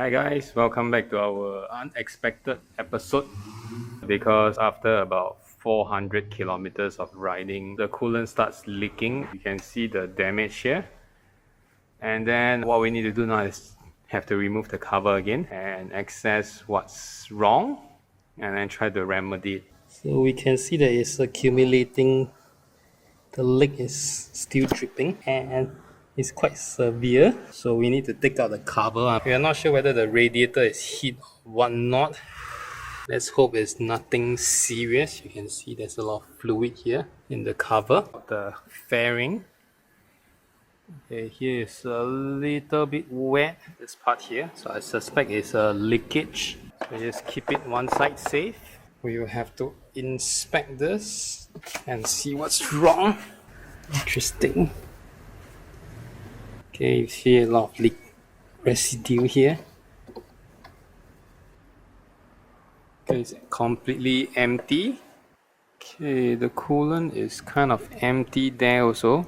Hi guys, welcome back to our unexpected episode. Because after about 400 kilometers of riding, the coolant starts leaking. You can see the damage here. And then what we need to do now is have to remove the cover again and access what's wrong and then try to remedy it. So we can see that it's accumulating. The leak is still dripping and it's quite severe. So we need to take out the cover. We are not sure whether the radiator is hit or whatnot. Let's hope it's nothing serious. You can see there's a lot of fluid here in the cover of the fairing. Okay, here is a little bit wet, this part here. So I suspect it's a leakage. So just keep it one side safe. We will have to inspect this and see what's wrong. Interesting. Okay, you see a lot of leak residue here. Okay, it's completely empty. Okay, the coolant is kind of empty there also.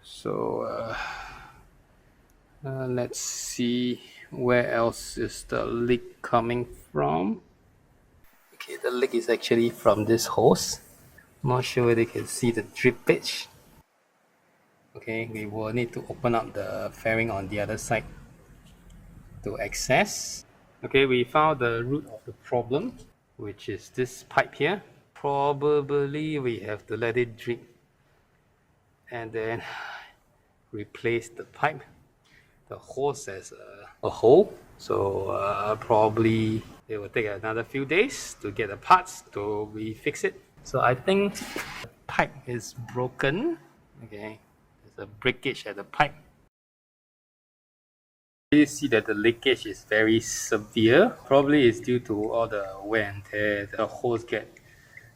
So let's see where else is the leak coming from. Okay, the leak is actually from this hose. Not sure whether you can see the drippage. Okay, we will need to open up the fairing on the other side to access. Okay, we found the root of the problem, which is this pipe here. Probably we have to let it drip and then replace the pipe. The hose has a hole, so probably it will take another few days to get the parts to refix it. So I think the pipe is broken. Okay, there's a breakage at the pipe. You see that the leakage is very severe. Probably it's due to all the wear and tear. The hose get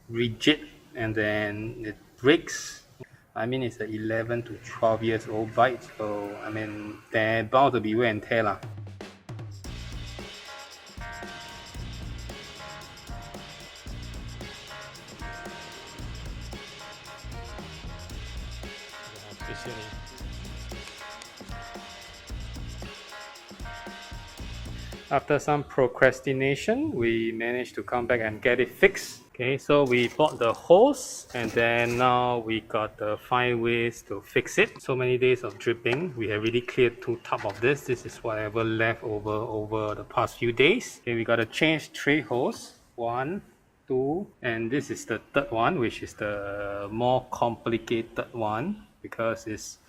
rigid and then it breaks. I mean, it's an 11 to 12 years old bike, so I mean, they're bound to be wear and tear lah. After some procrastination, we managed to come back and get it fixed. Okay, so we bought the hose and then now we got to find ways to fix it. So many days of dripping, we have really cleared 2 tubs of this. This is whatever left over the past few days. Okay, we got to change 3 hoses. 1, 2, and this is the 3rd one, which is the more complicated one because it's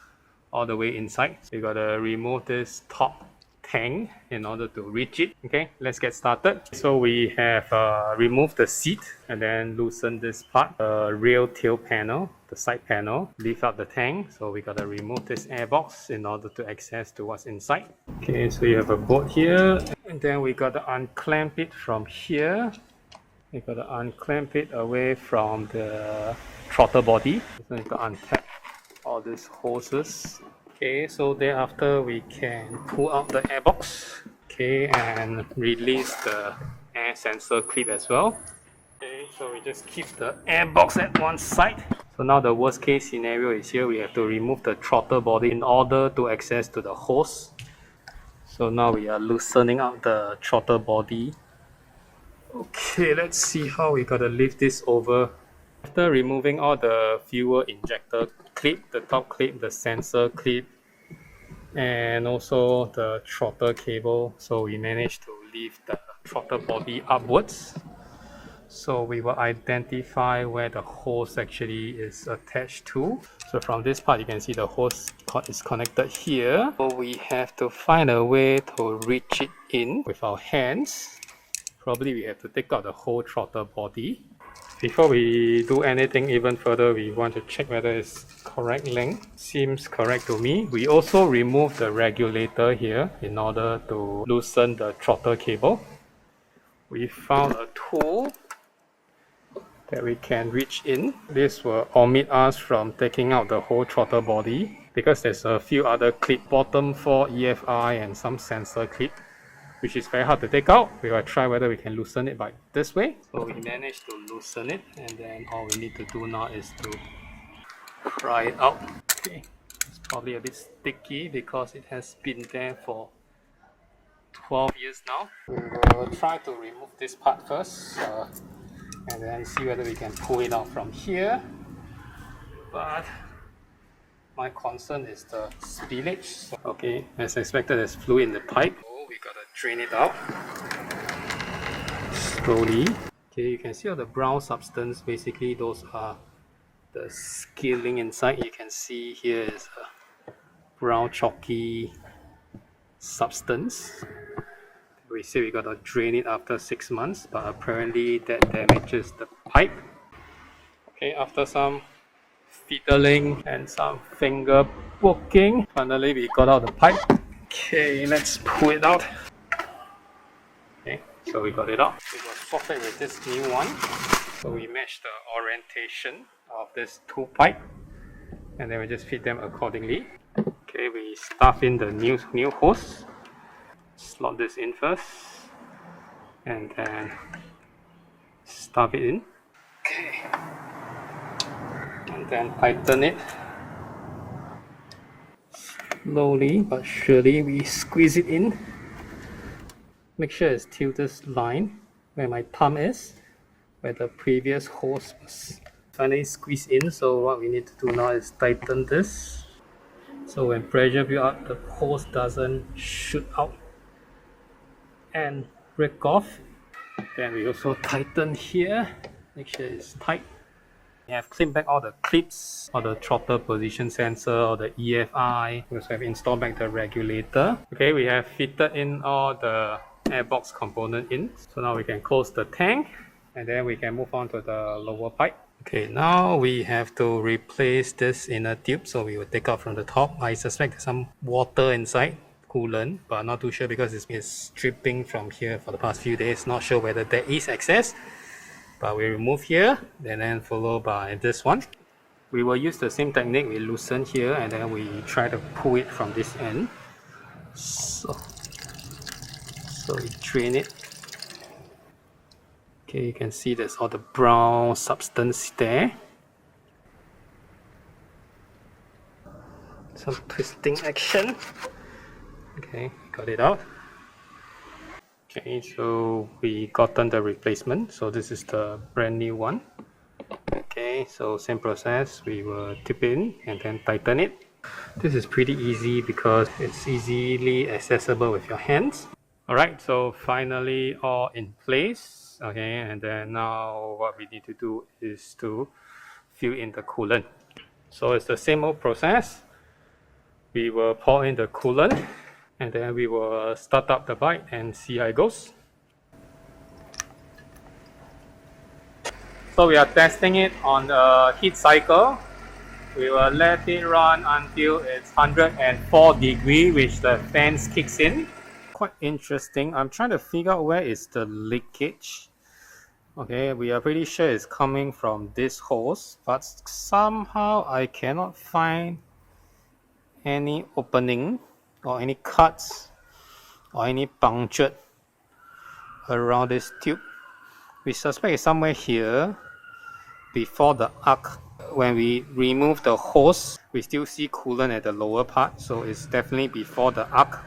all the way inside. So we got to remove this top tank in order to reach it. Okay, let's get started. So we have removed the seat and then loosen this part, the rear tail panel, the side panel, lift up the tank. So we gotta remove this air box in order to access to what's inside. Okay, so you have a bolt here and then we gotta unclamp it from here. We gotta unclamp it away from the throttle body. So you gotta untap all these hoses. Okay, so thereafter we can pull out the airbox, okay, and release the air sensor clip as well. Okay, so we just keep the airbox at one side. So now the worst case scenario is here. We have to remove the throttle body in order to access to the hose. So now we are loosening up the throttle body. Okay, let's see how we gotta lift this over. After removing all the fuel injector clip, the top clip, the sensor clip, and also the throttle cable, so we managed to lift the throttle body upwards. So we will identify where the hose actually is attached to. So from this part you can see the hose is connected here. So we have to find a way to reach it in with our hands. Probably we have to take out the whole throttle body. Before we do anything even further, we want to check whether it's correct length. Seems correct to me. We also remove the regulator here in order to loosen the throttle cable. We found a tool that we can reach in. This will omit us from taking out the whole throttle body because there's a few other clip, bottom 4 EFI and some sensor clip, which is very hard to take out. We will try whether we can loosen it by this way. So we managed to loosen it, and then all we need to do now is to pry it out. Okay, it's probably a bit sticky because it has been there for 12 years now. We will try to remove this part first and then see whether we can pull it out from here. But my concern is the spillage. So, okay, as expected, there's fluid in the pipe. So we gotta drain it out slowly. Okay, you can see all the brown substance. Basically, those are the scaling inside. You can see here is a brown chalky substance. We say we gotta drain it after 6 months, but apparently that damages the pipe. Okay, after some fiddling and some finger poking, finally we got out the pipe. Okay, let's pull it out. Okay, so we got it out. We will swap it with this new one. So we match the orientation of these two pipes, and then we just fit them accordingly. Okay, we stuff in the new hose. Slot this in first, and then stuff it in. Okay, and then tighten it. Slowly but surely we squeeze it in. Make sure it's tilted line where my thumb is, where the previous hose was. Finally squeeze in. So what we need to do now is tighten this, so when pressure builds up, the hose doesn't shoot out and break off. Then we also tighten here, make sure it's tight. We have cleaned back all the clips, all the throttle position sensor, all the EFI. We also have installed back the regulator. Okay, we have fitted in all the airbox component in. So now we can close the tank, and then we can move on to the lower pipe. Okay, now we have to replace this inner tube, so we will take out from the top. I suspect there's some water inside, coolant, but not too sure because it's been dripping from here for the past few days. Not sure whether there is excess, but we remove here and then followed by this one. We will use the same technique. We loosen here and then we try to pull it from this end. So we drain it. Okay, you can see there's all the brown substance there. Some twisting action. Okay, got it out. Okay, so we gotten the replacement. So this is the brand new one. Okay, so same process. We will tip in and then tighten it. This is pretty easy because it's easily accessible with your hands. Alright, so finally all in place. Okay, and then now what we need to do is to fill in the coolant. So it's the same old process. We will pour in the coolant, and then we will start up the bike and see how it goes. So we are testing it on the heat cycle. We will let it run until it's 104 degrees, which the fans kicks in. Quite interesting. I'm trying to figure out where is the leakage. Okay, we are pretty sure it's coming from this hose, but somehow I cannot find any opening or any cuts or any puncture around this tube. We suspect it's somewhere here before the arc. When we remove the hose, we still see coolant at the lower part, so it's definitely before the arc.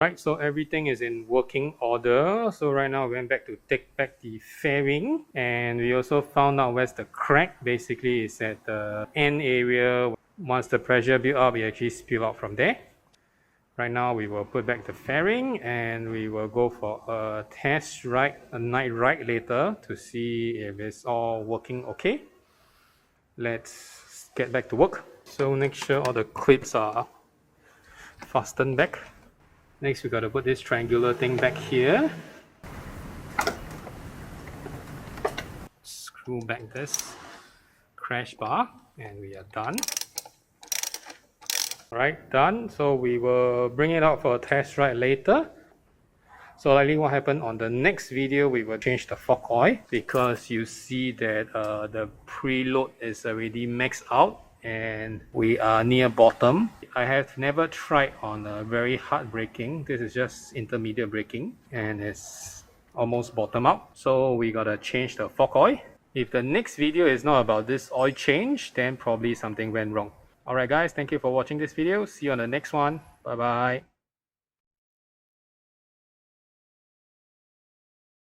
Right, so everything is in working order. So right now we went back to take back the fairing, and we also found out where's the crack. Basically it's at the end area. Once the pressure build up, it actually spill out from there. Right now we will put back the fairing and we will go for a test ride, a night ride later to see if it's all working okay. Let's get back to work. So make sure all the clips are fastened back. Next we got to put this triangular thing back here. Screw back this crash bar and we are done. Alright, done. So we will bring it out for a test ride later. So likely what happened on the next video, we will change the fork oil because you see that the preload is already maxed out and we are near bottom. I have never tried on a very hard braking. This is just intermediate braking and it's almost bottom out. So we gotta change the fork oil. If the next video is not about this oil change, then probably something went wrong. Alright guys, thank you for watching this video. See you on the next one. Bye bye.